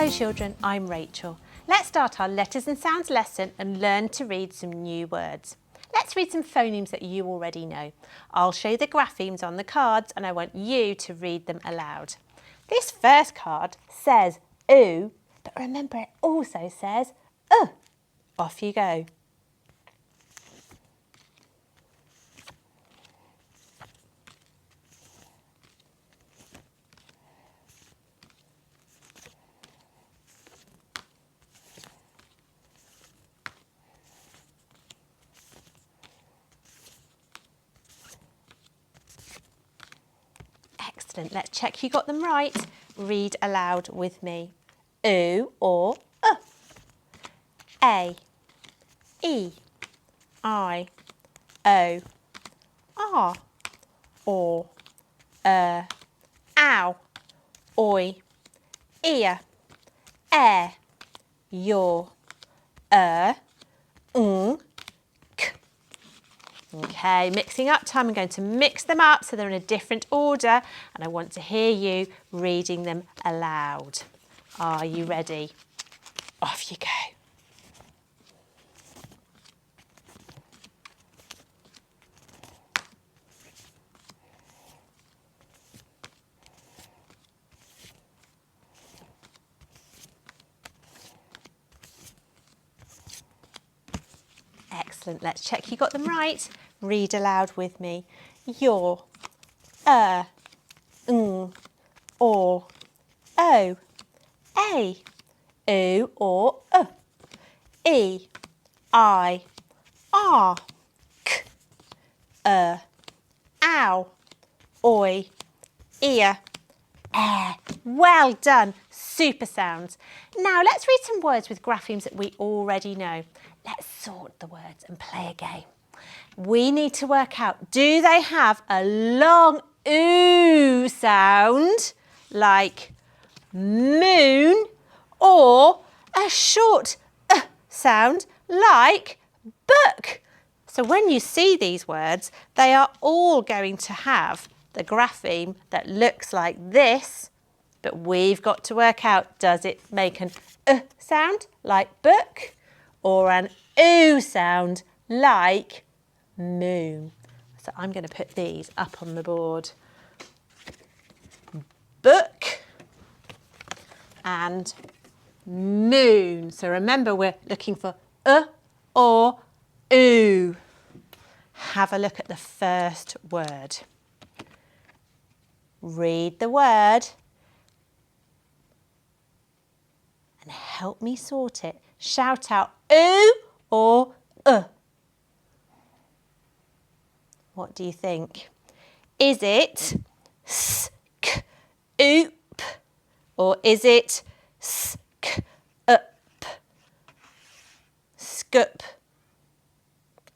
Hello children, I'm Rachel. Let's start our letters and sounds lesson and learn to read some new words. Let's read some phonemes that you already know. I'll show you the graphemes on the cards and I want you to read them aloud. This first card says oo, but remember it also says Off you go. Excellent. Let's check you got them right. Read aloud with me. Oo or A, E, I, O, R, or, ow, oi, ear, air, your, k. Okay, mixing up time. I'm going to mix them up so they're in a different order and I want to hear you reading them aloud. Are you ready? Off you go. Excellent. Let's check you got them right. Read aloud with me. Your, or, o, A, oo or E, I, R, k, ow, oi, ear, air. Well done. Super sounds. Now let's read some words with graphemes that we already know. Let's sort the words and play a game. We need to work out, do they have a long oo sound like moon or a short sound like book? So when you see these words, they are all going to have the grapheme that looks like this, but we've got to work out, does it make an sound like book or an oo sound like moon? So I'm going to put these up on the board. Book and moon. So remember, we're looking for or oo. Have a look at the first word. Read the word and help me sort it. Shout out oo or What do you think? Is it sk, oop, or is it sk, up, scoop?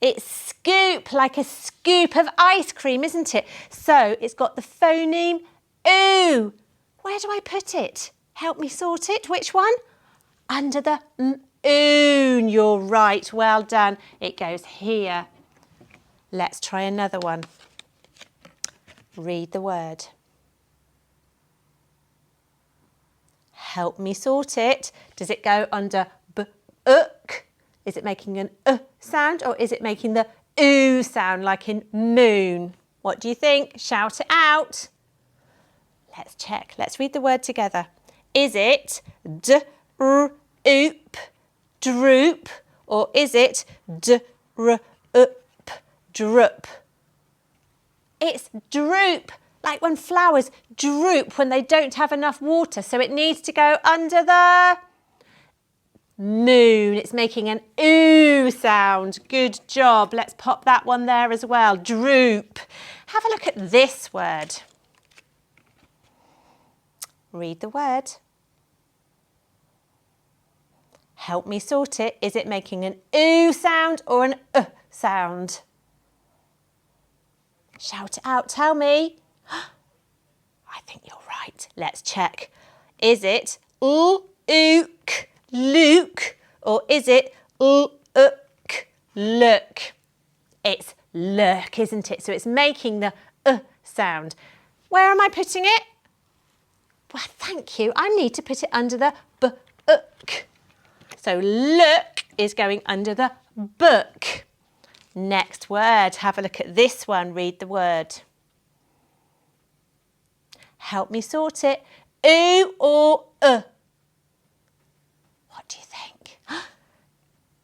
It's scoop, like a scoop of ice cream, isn't it? So it's got the phoneme oo. Where do I put it? Help me sort it. Which one? Under the oon. You're right. Well done. It goes here. Let's try another one. Read the word. Help me sort it. Does it go under book? Is it making an sound or is it making the oo sound like in moon? What do you think? Shout it out. Let's check. Let's read the word together. Is it oop, droop, or is it drup, droop? It's droop, like when flowers droop when they don't have enough water, so it needs to go under the moon. It's making an oo sound. Good job. Let's pop that one there as well. Droop. Have a look at this word. Read the word. Help me sort it. Is it making an oo sound or an sound? Shout it out. Tell me. I think you're right. Let's check. Is it ook, Luke, or is it ook, look? It's look, isn't it? So it's making the sound. Where am I putting it? Well, thank you. I need to put it under the book. So look is going under the book. Next word. Have a look at this one. Read the word. Help me sort it. Oo or What do you think?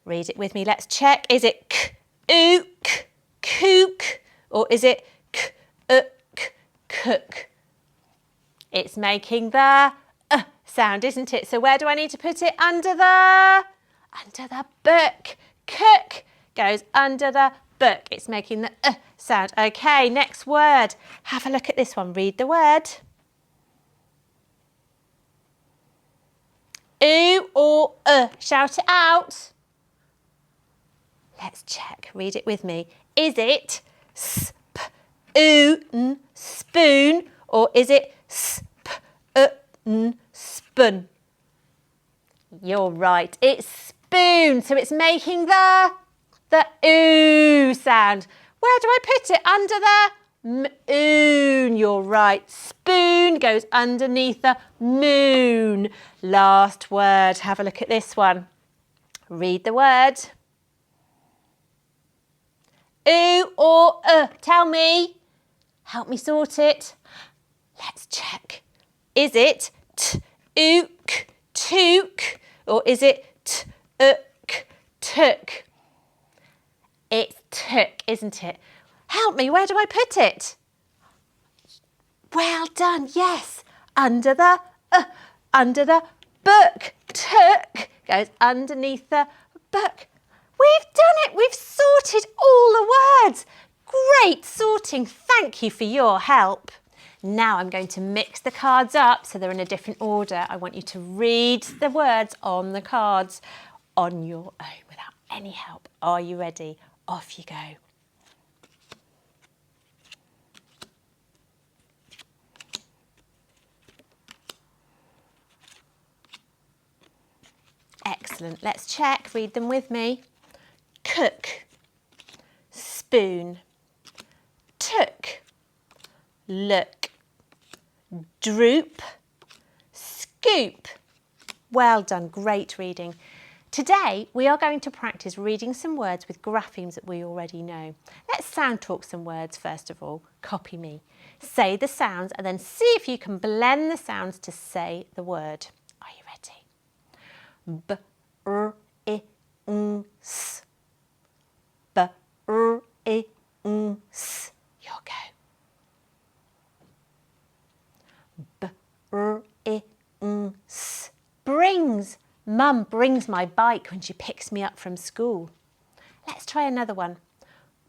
Read it with me. Let's check. Is it ook, kook, or is it cook? It's making the sound, isn't it? So where do I need to put it? Under the book. Cook goes under the book. It's making the sound. Okay, next word. Have a look at this one. Read the word. Oo or shout it out. Let's check. Read it with me. Is it spoon, spoon, or is it spoon? You're right. It's spoon. So it's making the oo sound. Where do I put it? Under the moon. You're right. Spoon goes underneath the moon. Last word. Have a look at this one. Read the word. Oo or tell me. Help me sort it. Let's check. Is it ook, took, or is it took? It's took, isn't it? Help me, where do I put it? Well done, yes. Under the book. Took goes underneath the book. We've done it. We've sorted all the words. Great sorting. Thank you for your help. Now I'm going to mix the cards up so they're in a different order. I want you to read the words on the cards on your own without any help. Are you ready? Off you go. Excellent. Let's check. Read them with me. Cook, spoon, took, look, droop, scoop. Well done, great reading. Today we are going to practice reading some words with graphemes that we already know. Let's sound talk some words first of all. Copy me. Say the sounds and then see if you can blend the sounds to say the word. Are you ready? B, r, I, n, s. B, r, I, n, s. Your go. B, r, I, n, s. Brings. Mum brings my bike when she picks me up from school. Let's try another one.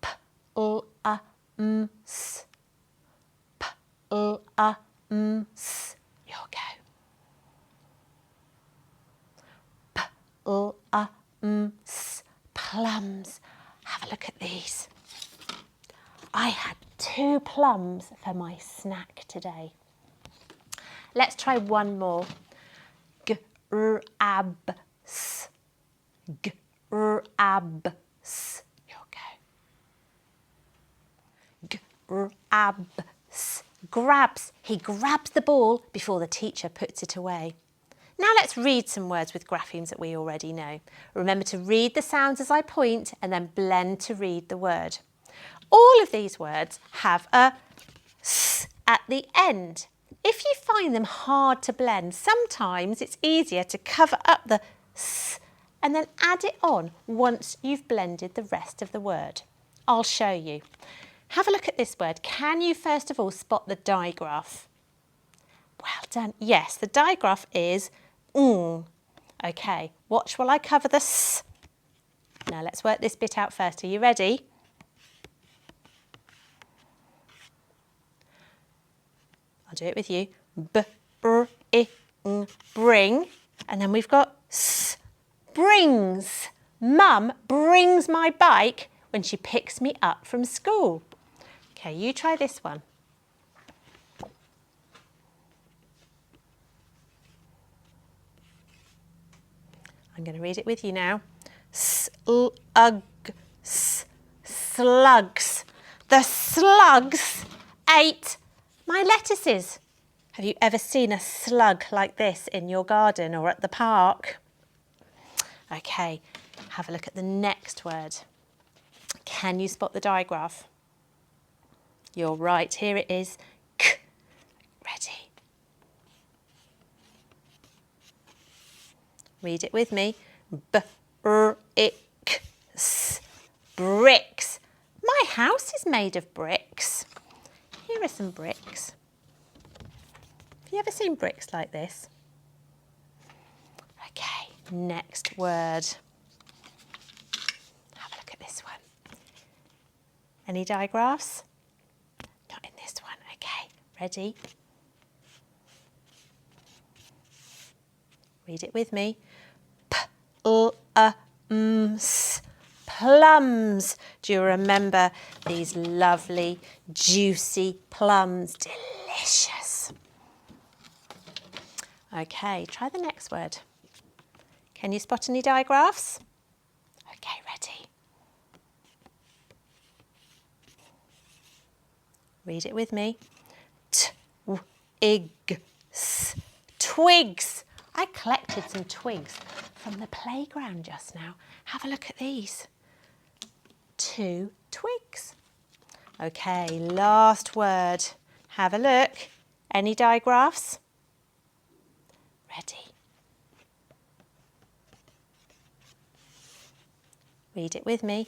P, l, a, m, s. P, l, a, m, s. Your go. P, l, a, m, s. Plums. Have a look at these. I had 2 plums for my snack today. Let's try one more. Grabs. Grabs. Your go. Grabs. Grabs. He grabs the ball before the teacher puts it away. Now let's read some words with graphemes that we already know. Remember to read the sounds as I point and then blend to read the word. All of these words have a s at the end. If you find them hard to blend, sometimes it's easier to cover up the s and then add it on once you've blended the rest of the word. I'll show you. Have a look at this word. Can you first of all spot the digraph? Well done. Yes, the digraph is Okay, watch while I cover the s. Now let's work this bit out first. Are you ready? I'll do it with you. B, r, I, n, bring. And then we've got s, brings. Mum brings my bike when she picks me up from school. Okay, you try this one. I'm going to read it with you now. Slugs. Slugs. The slugs ate my lettuces. Have you ever seen a slug like this in your garden or at the park? Okay, have a look at the next word. Can you spot the digraph? You're right, here it is. K. Ready? Read it with me. Bricks. Bricks. My house is made of bricks. Here are some bricks. Have you ever seen bricks like this? Okay, next word. Have a look at this one. Any digraphs? Not in this one. Okay, ready? Read it with me. Plums. Plums. Do you remember these lovely, juicy plums? Delicious. Okay, try the next word. Can you spot any digraphs? Okay, ready. Read it with me. Twigs. Twigs. I collected some twigs from the playground just now. Have a look at these. 2 twigs. Okay, last word. Have a look. Any digraphs? Ready. Read it with me.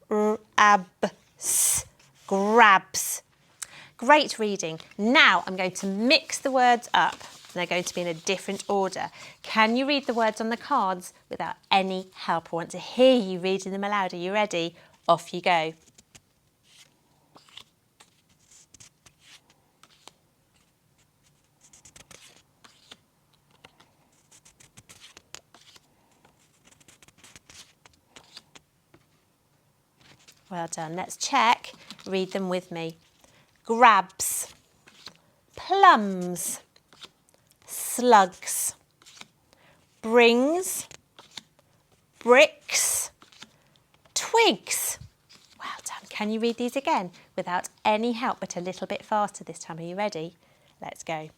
Grabs. Grabs. Great reading. Now I'm going to mix the words up. They're going to be in a different order. Can you read the words on the cards without any help? I want to hear you reading them aloud. Are you ready? Off you go. Well done. Let's check. Read them with me. Grabs. Plums. Slugs. Brings. Bricks. Twigs. Well done. Can you read these again without any help, but a little bit faster this time? Are you ready? Let's go.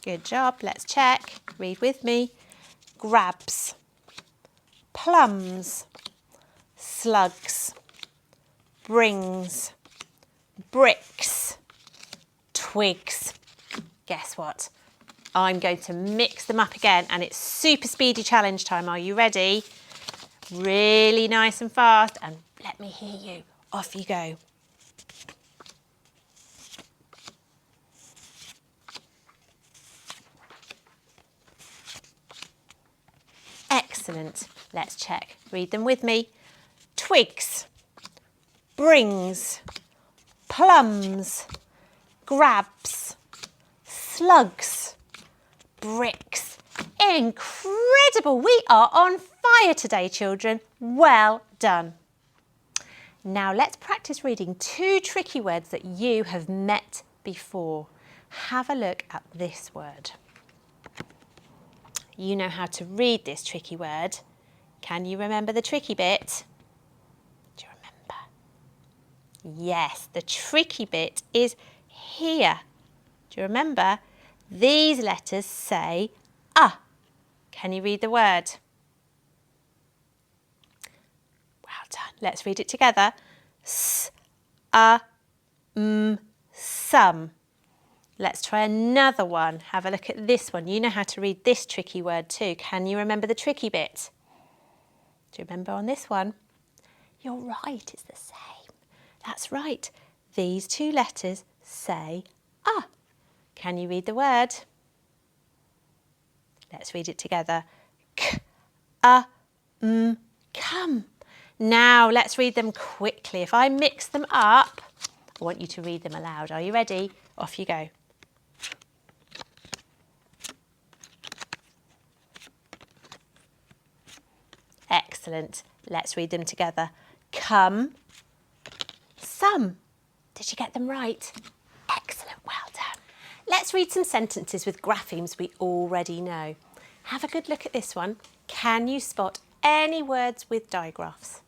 Good job. Let's check. Read with me. Grabs. Plums. Slugs. Brings. Bricks. Twigs. Guess what? I'm going to mix them up again and it's super speedy challenge time. Are you ready? Really nice and fast and let me hear you. Off you go. Excellent. Let's check. Read them with me. Twigs. Brings. Plums. Grabs. Slugs. Bricks. Incredible! We are on fire today, children. Well done. Now let's practice reading 2 tricky words that you have met before. Have a look at this word. You know how to read this tricky word. Can you remember the tricky bit? Do you remember? Yes, the tricky bit is here. Do you remember? These letters say ah. Can you read the word? Well done. Let's read it together. Some. Let's try another one. Have a look at this one. You know how to read this tricky word too. Can you remember the tricky bit? Do you remember on this one? You're right, it's the same. That's right. These 2 letters say ah. Can you read the word? Let's read it together. Come. Now let's read them quickly. If I mix them up, I want you to read them aloud. Are you ready? Off you go. Excellent. Let's read them together. Come. Some. Did you get them right? Excellent. Well done. Let's read some sentences with graphemes we already know. Have a good look at this one. Can you spot any words with digraphs?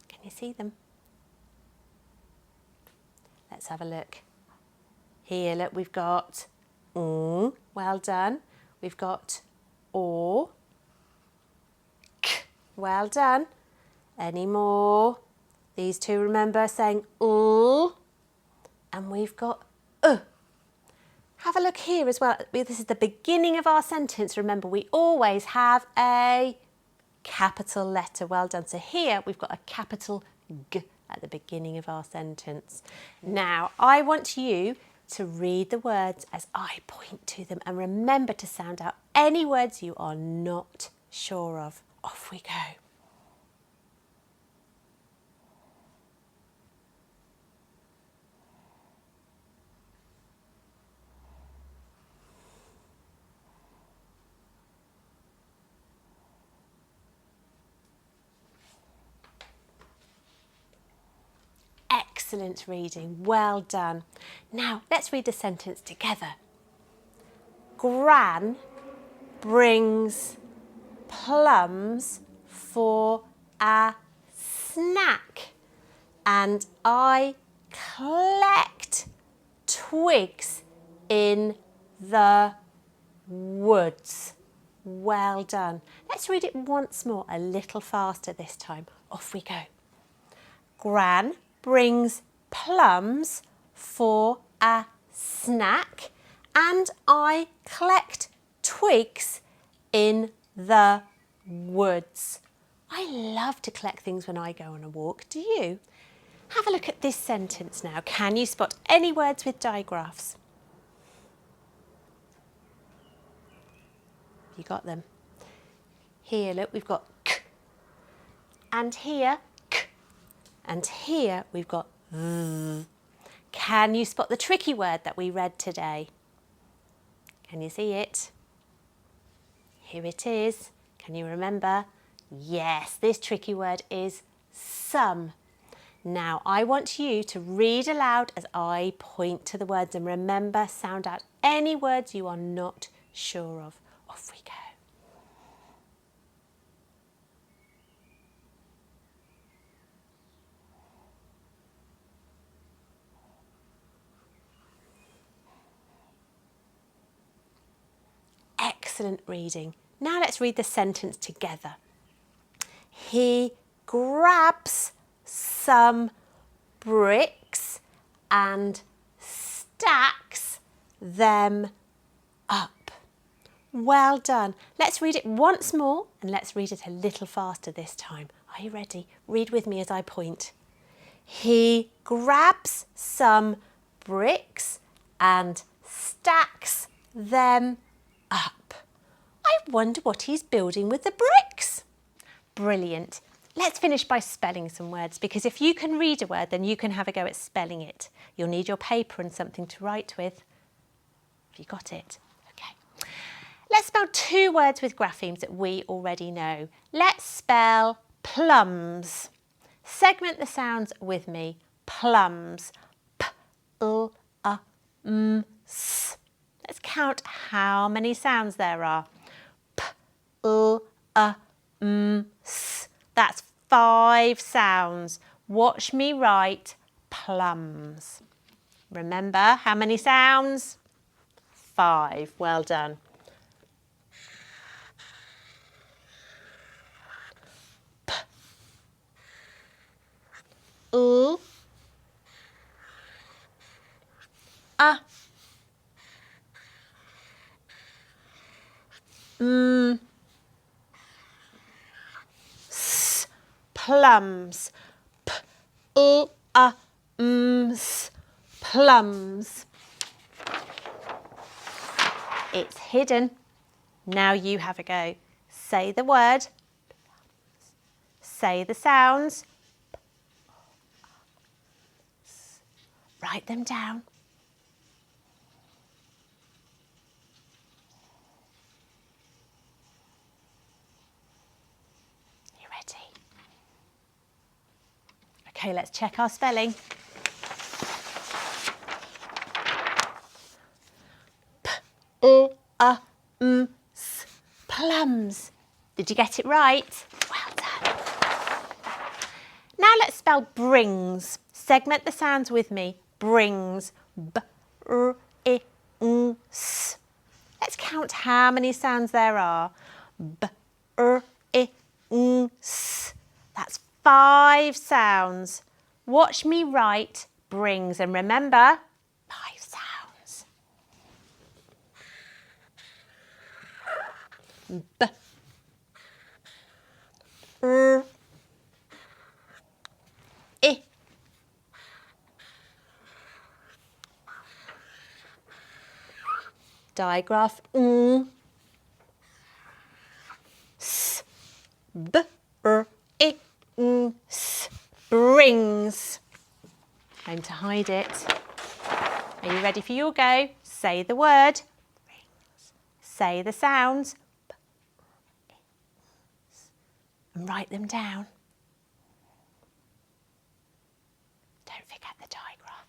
Can you see them? Let's have a look. Here, look, we've got well done. We've got or, k, well done. Any more? These two, remember, saying and we've got Have a look here as well. This is the beginning of our sentence. Remember, we always have a capital letter. Well done. So here we've got a capital G at the beginning of our sentence. Now, I want you to read the words as I point to them and remember to sound out any words you are not sure of. Off we go. Excellent reading, well done. Now let's read the sentence together. Gran brings plums for a snack and I collect twigs in the woods. Well done. Let's read it once more, a little faster this time. Off we go. Gran brings plums for a snack and I collect twigs in the woods. I love to collect things when I go on a walk. Do you? Have a look at this sentence now. Can you spot any words with digraphs? You got them? Here, look, we've got k. And here, k. And here we've got z. Can you spot the tricky word that we read today? Can you see it? Here it is. Can you remember? Yes, this tricky word is some. Now I want you to read aloud as I point to the words and remember, sound out any words you are not sure of. Off we go. Excellent reading. Now let's read the sentence together. He grabs some bricks and stacks them up. Well done. Let's read it once more and let's read it a little faster this time. Are you ready? Read with me as I point. He grabs some bricks and stacks them up. I wonder what he's building with the bricks. Brilliant. Let's finish by spelling some words because if you can read a word, then you can have a go at spelling it. You'll need your paper and something to write with. Have you got it? Okay. Let's spell two words with graphemes that we already know. Let's spell plums. Segment the sounds with me. Plums. P-l-a-m-s. Let's count how many sounds there are. P-l-a-m-s. That's 5 sounds. Watch me write plums. Remember how many sounds? 5. Well done. P-l-a-m-s. Plums. P-l-a-m-s. Plums. It's hidden. Now you have a go. Say the word. Say the sounds. Write them down. You ready? Okay, let's check our spelling. plums. Did you get it right? Well done. Now let's spell brings. Segment the sounds with me. Brings. B-r-i-n-s. Let's count how many sounds there are. B-r-i-n-s. That's 5 sounds. Watch me write brings, and remember, 5 sounds. B, r, I, digraph n, s, b, r, I, n, s, brings. Time to hide it. Are you ready for your go? Say the word. Brings. Say the sounds. And write them down. Don't forget the digraph.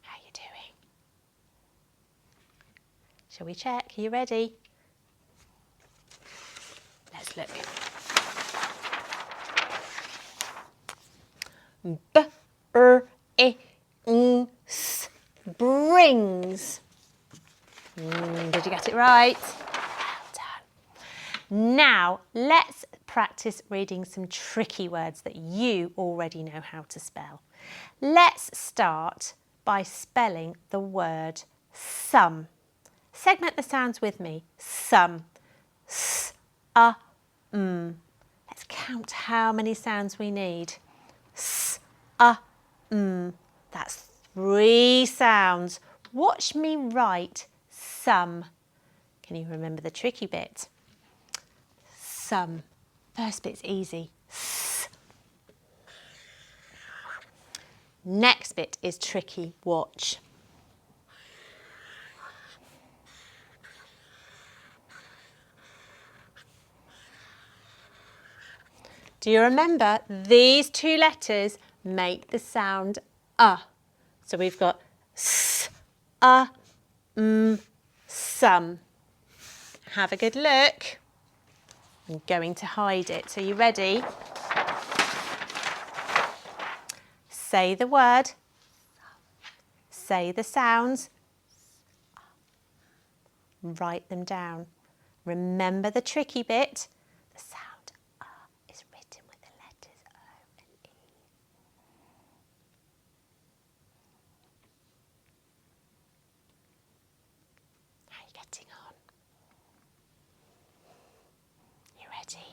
How are you doing? Shall we check? Are you ready? Let's look. B-r-i-n-s. Brings. Did you get it right? Well done. Now, let's practice reading some tricky words that you already know how to spell. Let's start by spelling the word sum. Segment the sounds with me. Sum. S-a-m. Let's count how many sounds we need. S-a-m. That's 3 sounds. Watch me write sum. Can you remember the tricky bit? Sum. First bit's easy. S. Next bit is tricky. Watch. Do you remember these 2 letters make the sound So we've got sum. Have a good look. I'm going to hide it. Are you ready? Say the word. Say the sounds. Write them down. Remember the tricky bit. The sound is written with the letters O and E. How are you getting on? You ready?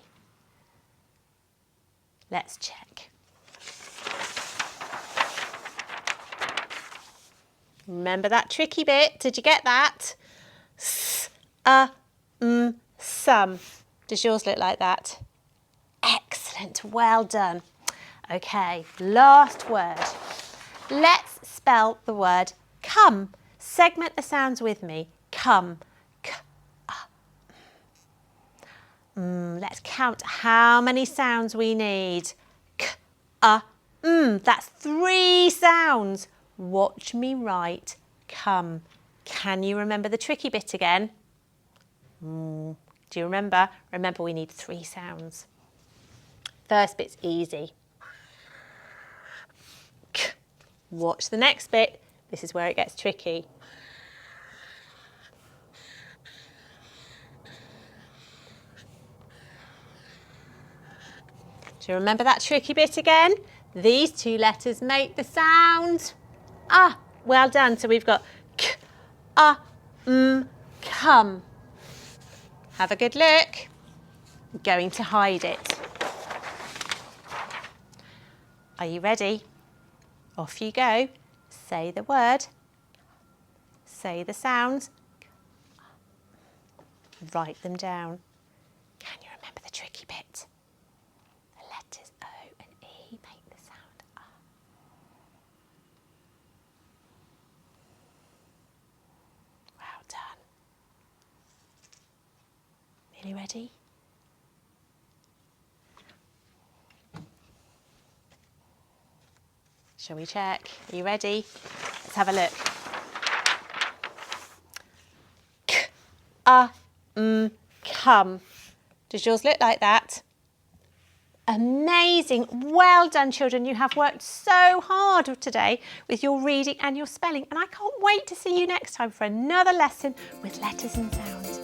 Let's check. Remember that tricky bit? Did you get that? Sum. Does yours look like that? Excellent. Well done. Okay, last word. Let's spell the word come. Segment the sounds with me. Come. Let's count how many sounds we need. That's 3 sounds. Watch me write come. Can you remember the tricky bit again? Do you remember? Remember, we need 3 sounds. First bit's easy. Watch the next bit. This is where it gets tricky. Do you remember that tricky bit again? These 2 letters make the sound well done. So we've got come. Have a good look. I'm going to hide it. Are you ready? Off you go. Say the word. Say the sounds. Write them down. Can you remember the tricky bit? The letters O and E make the sound Well done. Nearly ready? Shall we check? Are you ready? Let's Let's have a look. Come. Does yours look like that? Amazing. Well done, children. You have worked so hard today with your reading and your spelling, and I can't wait to see you next time for another lesson with letters and sounds.